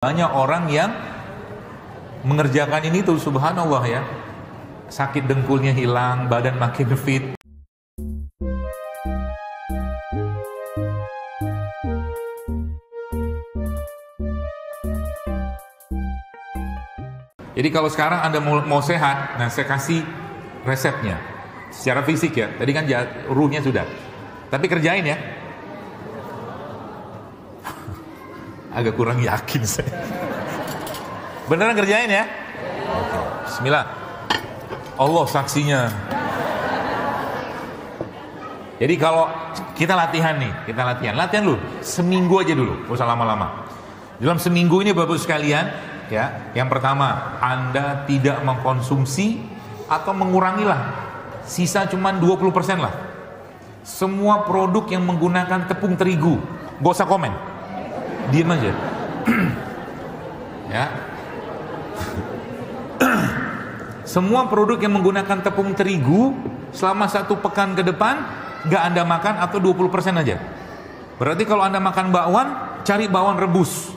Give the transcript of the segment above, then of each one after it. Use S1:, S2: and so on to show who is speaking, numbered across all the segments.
S1: Banyak orang yang mengerjakan ini tuh, subhanallah ya, sakit dengkulnya hilang, badan makin fit. Jadi kalau sekarang Anda mau sehat, nah saya kasih resepnya secara fisik ya. Tadi kan ruhnya sudah, tapi kerjain ya. Agak kurang yakin saya. Beneran kerjain ya? Bismillah. Allah saksinya. Jadi kalau kita latihan nih, latihan dulu, seminggu aja dulu, gak usah lama-lama. Dalam seminggu ini Bapak sekalian, ya, yang pertama, Anda tidak mengkonsumsi atau mengurangilah, sisa cuman 20% lah. Semua produk yang menggunakan tepung terigu, gak usah komen, diam aja. Ya. Semua produk yang menggunakan tepung terigu selama 1 pekan ke depan gak Anda makan atau 20% aja. Berarti kalau Anda makan bakwan, cari bakwan rebus.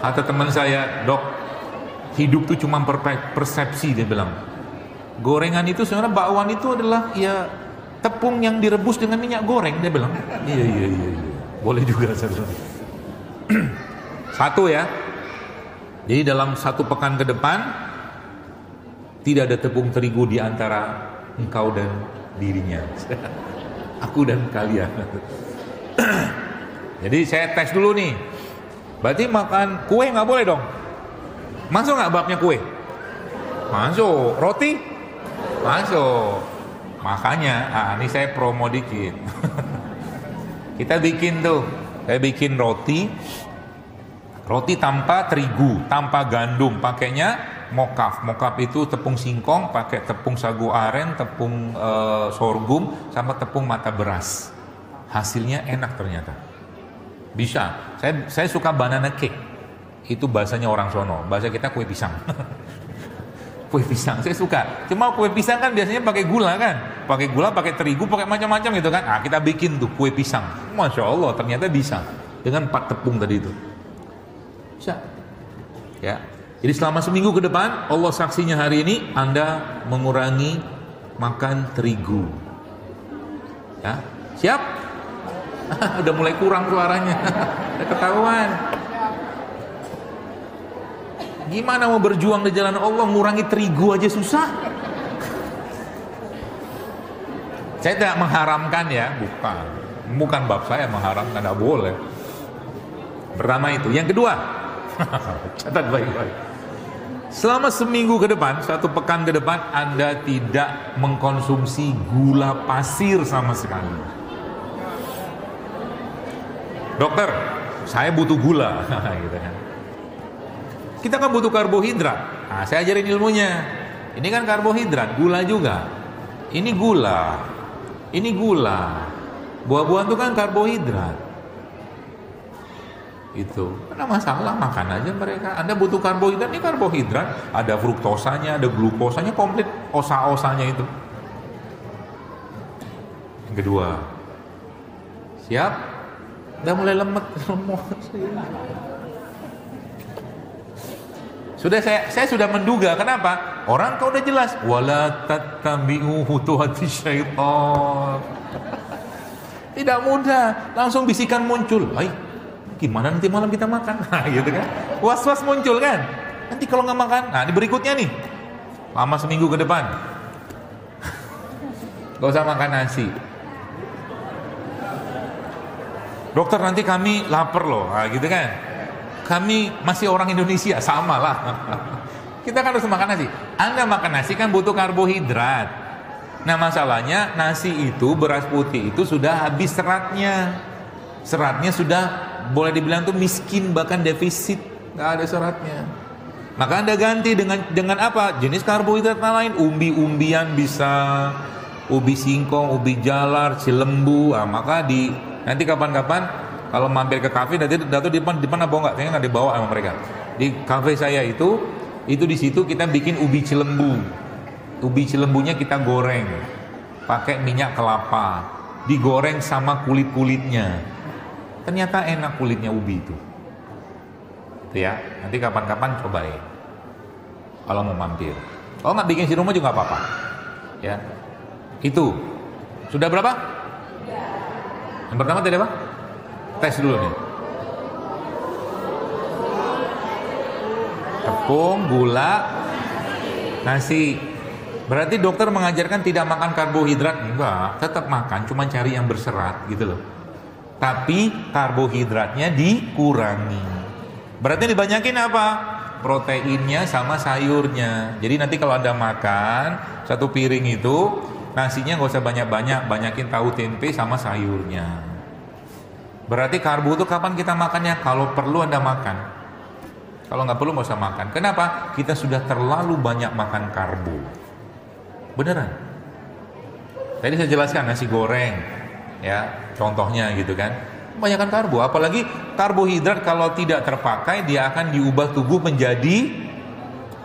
S1: Kata teman saya, dok, hidup tuh cuma persepsi, dia bilang. Gorengan itu sebenarnya, bakwan itu adalah ya tepung yang direbus dengan minyak goreng, dia bilang. Iya. Boleh juga. Satu ya. Jadi dalam 1 pekan ke depan tidak ada tepung terigu di antara engkau dan dirinya. Aku dan kalian. Jadi saya tes dulu nih. Berarti makan kue nggak boleh dong? Masuk nggak babnya kue? Masuk. Roti? Masuk. Makanya, ini saya promo dikit. Kita bikin tuh, saya bikin roti tanpa terigu, tanpa gandum, pakainya mokaf. Mokaf itu tepung singkong, pakai tepung sagu aren, tepung sorghum, sama tepung mata beras. Hasilnya enak ternyata. Bisa. Saya suka banana cake. Itu bahasanya orang sono. Bahasa kita kue pisang. Kue pisang saya suka. Cuma kue pisang kan biasanya pakai gula kan, pakai gula, pakai terigu, pakai macam-macam gitu kan. Kita bikin tuh kue pisang. Masya Allah, ternyata bisa dengan 4 tepung tadi itu. Bisa. Ya. Jadi selama seminggu ke depan, Allah saksinya hari ini Anda mengurangi makan terigu. Ya, siap? Udah mulai kurang suaranya. Udah ketahuan. Gimana mau berjuang di jalan Allah, ngurangi terigu aja susah. Saya tidak mengharamkan ya, bukan bab saya mengharamkan, tidak boleh. Pertama itu. Yang kedua, catat baik-baik. Selama seminggu ke depan, 1 pekan ke depan, Anda tidak mengkonsumsi gula pasir sama sekali. Dokter, saya butuh gula, gitu kan. Kita kan butuh karbohidrat. Nah, saya ajarin ilmunya. Ini kan karbohidrat, gula juga. Ini gula. Buah-buahan itu kan karbohidrat. Itu. Karena masalah, makan aja mereka. Anda butuh karbohidrat, ini karbohidrat. Ada fruktosanya, ada glukosanya, komplit osa-osanya itu. Yang kedua. Siap? Udah mulai lemes. Saya sudah menduga. Kenapa? Orang kau udah jelas, wala tattabi'u khutuwati syaitan. Tidak mudah, langsung bisikan muncul. Gimana nanti malam kita makan? Gitu kan? Was-was muncul kan? Nanti kalau nggak makan, ini berikutnya nih. Lama seminggu ke depan. Gak usah makan nasi. Dokter, nanti kami lapar loh, gitu kan? Kami masih orang Indonesia, sama lah. Kita kan harus makan nasi. Anda makan nasi kan butuh karbohidrat. Nah masalahnya nasi itu, beras putih itu sudah habis seratnya. Seratnya sudah boleh dibilang tuh miskin, bahkan defisit, nggak ada seratnya. Maka Anda ganti dengan apa? Jenis karbohidrat lain. Umbi-umbian bisa, ubi singkong, ubi jalar, cilembu. Maka nanti kapan-kapan kalau mampir ke kafe, nanti Dato di depan apa enggak? Kayaknya nggak dibawa sama mereka. Di kafe saya itu di situ kita bikin ubi cilembu. Ubi cilembunya kita goreng, pakai minyak kelapa, digoreng sama kulit-kulitnya. Ternyata enak kulitnya ubi itu. Ya, nanti kapan-kapan cobain. Kalau mau mampir. Kalau nggak bikin di rumah juga nggak apa-apa. Ya, itu. Sudah berapa? Yang pertama tadi apa? Tes dulu nih. Tepung, gula, nasi. Berarti dokter mengajarkan tidak makan karbohidrat? Enggak, tetap makan, cuma cari yang berserat gitu loh. Tapi karbohidratnya dikurangi. Berarti dibanyakin apa? Proteinnya sama sayurnya. Jadi nanti kalau Anda makan satu piring itu, nasinya nggak usah banyak-banyak, banyakin tahu tempe sama sayurnya. Berarti karbo itu kapan kita makannya? Kalau perlu Anda makan. Kalau nggak perlu nggak usah makan. Kenapa? Kita sudah terlalu banyak makan karbo. Beneran. Tadi saya jelaskan nasi goreng, ya contohnya gitu kan. Kebanyakan karbo, apalagi karbohidrat kalau tidak terpakai dia akan diubah tubuh menjadi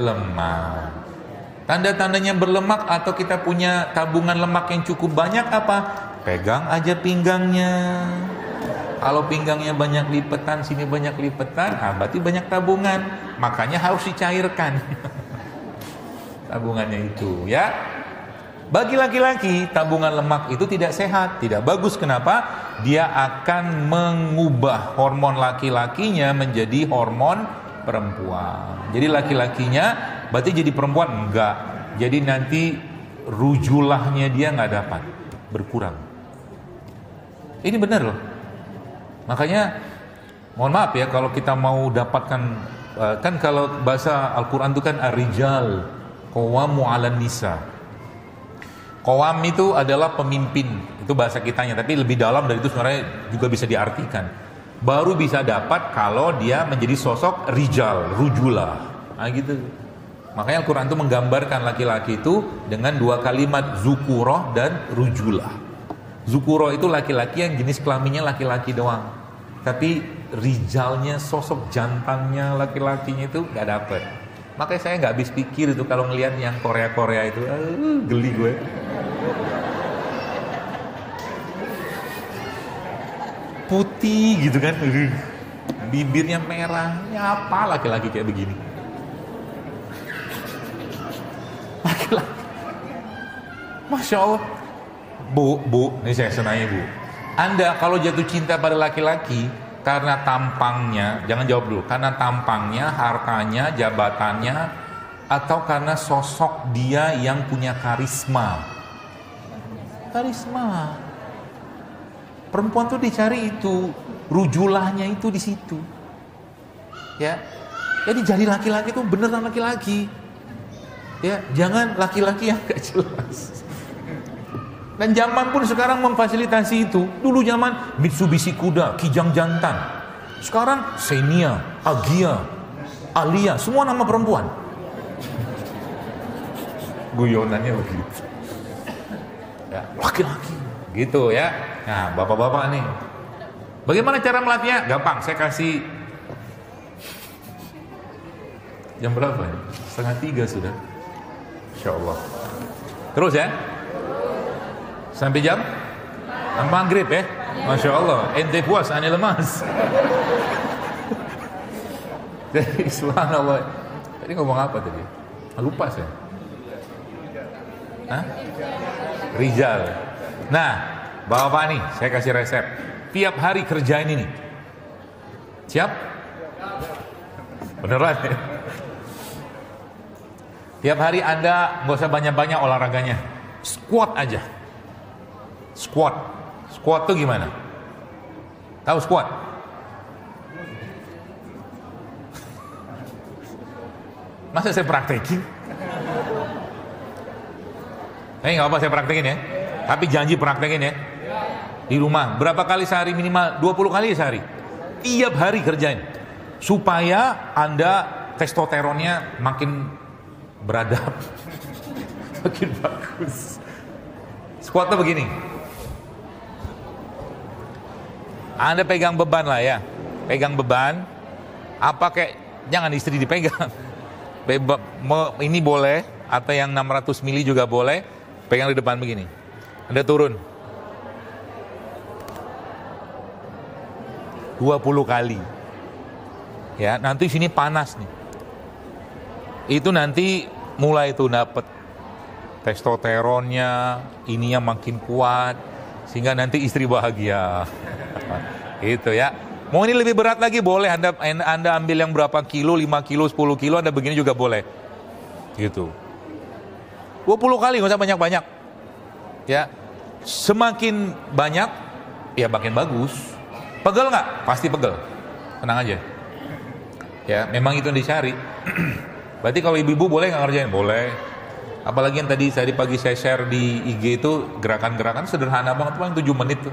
S1: lemak. Tanda-tandanya berlemak atau kita punya tabungan lemak yang cukup banyak apa? Pegang aja pinggangnya. Kalau pinggangnya banyak lipetan, sini banyak lipetan, berarti banyak tabungan. Makanya harus dicairkan tabungannya itu, ya. Bagi laki-laki, tabungan lemak itu tidak sehat, tidak bagus. Kenapa? Dia akan mengubah hormon laki-lakinya menjadi hormon perempuan. Jadi laki-lakinya berarti jadi perempuan? Enggak. Jadi nanti rujulahnya dia nggak dapat, berkurang. Ini benar loh. Makanya mohon maaf ya kalau kita mau dapatkan, kan kalau bahasa Al-Quran itu kan ar-rijal qawwamu 'alan nisa. Qawam itu adalah pemimpin, itu bahasa kitanya, tapi lebih dalam dari itu sebenarnya juga bisa diartikan. Baru bisa dapat kalau dia menjadi sosok rijal, rujulah. Nah gitu. Makanya Al-Quran itu menggambarkan laki-laki itu dengan dua kalimat, zukuroh dan rujulah. Zukuroh itu laki-laki yang jenis kelaminnya laki-laki doang. Tapi rijalnya, sosok jantannya laki-lakinya itu gak dapet. Makanya saya gak habis pikir itu kalau ngelihat yang Korea-Korea itu, geli gue. Putih gitu kan, bibirnya merah, ya apa laki-laki kayak begini? Laki-laki, Masya Allah. Bu, ini saya senanya Bu. Anda kalau jatuh cinta pada laki-laki karena tampangnya, jangan jawab dulu, karena tampangnya, hartanya, jabatannya, atau karena sosok dia yang punya karisma. Karisma. Perempuan tuh dicari itu, rujulahnya itu di situ. Ya. Jadi jadi laki-laki itu beneran laki-laki. Ya, jangan laki-laki yang gak jelas. Dan zaman pun sekarang memfasilitasi itu. Dulu zaman Mitsubishi Kuda, Kijang Jantan. Sekarang Xenia, Agia, Alia, semua nama perempuan. Guyonannya begitu. Ya, laki-laki. Gitu ya. Nah, bapak-bapak nih. Bagaimana cara melatihnya? Gampang, saya kasih. Jam berapa ya? 2:30 sudah. Insya Allah. Terus ya. Sampai jam maghrib ya. Masya Allah. Ente puas, ane lemas. Jadi subhanallah. Tadi ngomong apa tadi? Lupa saya. Hah? Rijal. Nah, bapak nih, saya kasih resep. Tiap hari kerjain ini. Siap? Beneran ya? Tiap hari Anda gak usah banyak-banyak olahraganya. Squat aja. Squat. Squat tuh gimana? Tahu squat? Masa saya praktekin? Gak apa saya praktekin ya. Tapi janji praktekin ya. Di rumah. Berapa kali sehari minimal? 20 kali sehari. Tiap hari kerjain. Supaya Anda testosteronnya makin beradab. Makin bagus. Squat tuh begini. Anda pegang beban lah ya. Pegang beban. Apa kayak, jangan istri dipegang. Ini boleh. Atau yang 600 mili juga boleh. Pegang di depan begini. Anda turun. 20 kali. Ya, nanti sini panas nih. Itu nanti mulai tuh dapet testosteronnya, ininya makin kuat, sehingga nanti istri bahagia. Itu ya. Mau ini lebih berat lagi boleh, Anda ambil yang berapa kilo, 5 kilo, 10 kilo, Anda begini juga boleh. Gitu. 20 kali, nggak usah banyak-banyak. Ya. Semakin banyak, ya makin bagus. Pegel nggak? Pasti pegel. Tenang aja. Ya, memang itu yang dicari. Berarti kalau ibu-ibu boleh nggak ngerjain? Boleh. Apalagi yang tadi pagi saya share di IG itu gerakan-gerakan sederhana banget, paling 7 menit tuh.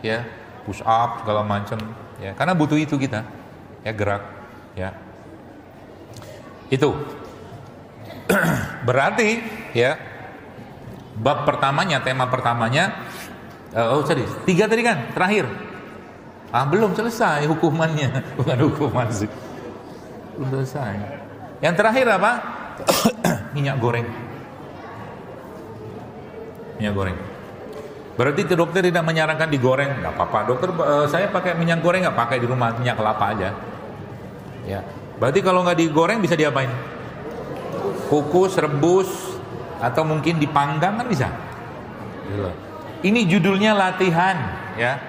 S1: Ya, push up segala macam. Ya, karena butuh itu kita. Ya, gerak. Ya. Itu. Berarti ya bab pertamanya, tema pertamanya, 3 tadi kan, terakhir. Belum selesai hukumannya, bukan hukuman sih. Belum selesai. Yang terakhir apa? Minyak goreng. Minyak goreng. Berarti dokter tidak menyarankan digoreng, nggak apa-apa. Dokter, saya pakai minyak goreng nggak, pakai di rumah minyak kelapa aja. Ya. Berarti kalau nggak digoreng bisa diapain? Kukus, rebus, atau mungkin dipanggang kan bisa. Ini judulnya latihan, ya.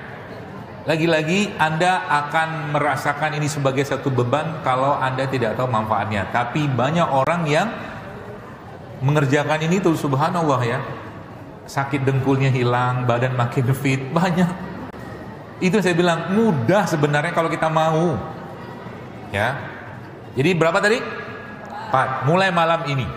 S1: Lagi-lagi Anda akan merasakan ini sebagai satu beban kalau Anda tidak tahu manfaatnya. Tapi banyak orang yang mengerjakan ini tuh, subhanallah ya. Sakit dengkulnya hilang, badan makin fit, banyak. Itu saya bilang mudah sebenarnya kalau kita mau. Ya. Jadi berapa tadi? 4. Mulai malam ini.